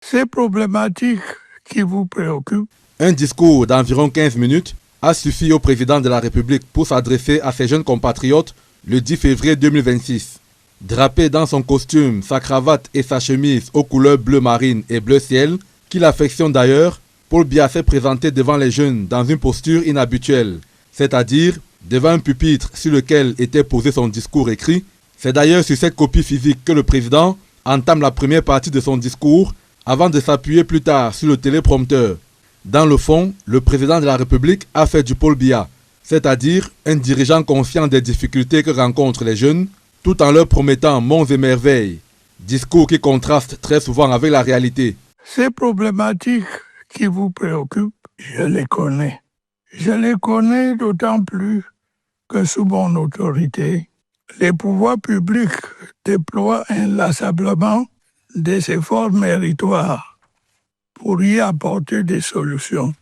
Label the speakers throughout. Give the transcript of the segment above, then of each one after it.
Speaker 1: Ces problématiques qui vous préoccupent.
Speaker 2: Un discours d'environ 15 minutes a suffi au président de la République pour s'adresser à ses jeunes compatriotes le 10 février 2026. Drapé dans son costume, sa cravate et sa chemise aux couleurs bleu marine et bleu ciel, qu'il affectionne d'ailleurs, Paul Biya s'est présenté devant les jeunes dans une posture inhabituelle, c'est-à-dire devant un pupitre sur lequel était posé son discours écrit. C'est d'ailleurs sur cette copie physique que le président entame la première partie de son discours avant de s'appuyer plus tard sur le téléprompteur. Dans le fond, le président de la République a fait du Paul Biya, c'est-à-dire un dirigeant conscient des difficultés que rencontrent les jeunes, tout en leur promettant monts et merveilles. Discours qui contraste très souvent avec la réalité.
Speaker 1: Ces problématiques qui vous préoccupent, je les connais. Je les connais d'autant plus que sous mon autorité, les pouvoirs publics déploient inlassablement des efforts méritoires pour y apporter des solutions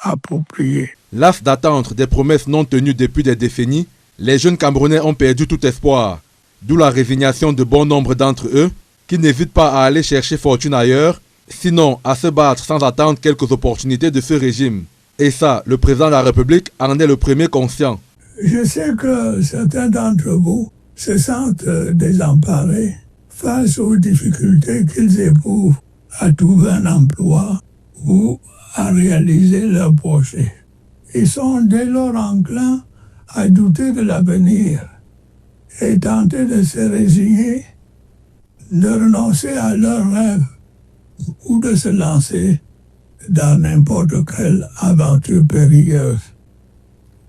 Speaker 1: appropriées.
Speaker 2: Las d'attendre des promesses non tenues depuis des décennies, les jeunes Camerounais ont perdu tout espoir, d'où la résignation de bon nombre d'entre eux qui n'hésitent pas à aller chercher fortune ailleurs, sinon à se battre sans attendre quelques opportunités de ce régime. Et ça, le président de la République en est le premier conscient.
Speaker 1: Je sais que certains d'entre vous se sentent désemparés face aux difficultés qu'ils éprouvent à trouver un emploi ou à réaliser leurs projets. Ils sont dès lors enclins à douter de l'avenir et tenter de se résigner, de renoncer à leurs rêves ou de se lancer dans n'importe quelle aventure périlleuse.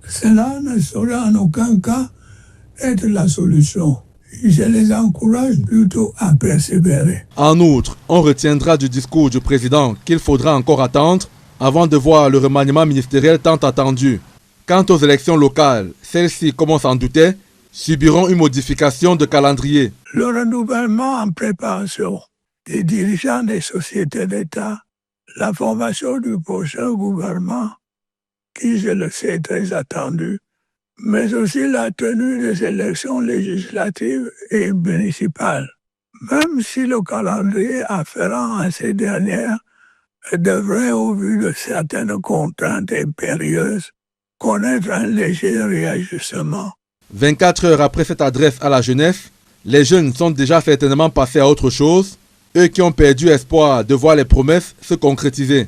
Speaker 1: Cela ne saurait en aucun cas être la solution. Je les encourage plutôt à persévérer.
Speaker 2: En outre, on retiendra du discours du président qu'il faudra encore attendre avant de voir le remaniement ministériel tant attendu. Quant aux élections locales, celles-ci, comme on s'en doutait, subiront une modification de calendrier.
Speaker 1: Le renouvellement en préparation des dirigeants des sociétés d'État, la formation du prochain gouvernement, qui, je le sais, est très attendu, mais aussi la tenue des élections législatives et municipales. Même si le calendrier afférent à ces dernières devrait, au vu de certaines contraintes impérieuses, connaître un léger réajustement.
Speaker 2: 24 heures après cette adresse à la jeunesse, les jeunes sont déjà certainement passés à autre chose, eux qui ont perdu espoir de voir les promesses se concrétiser.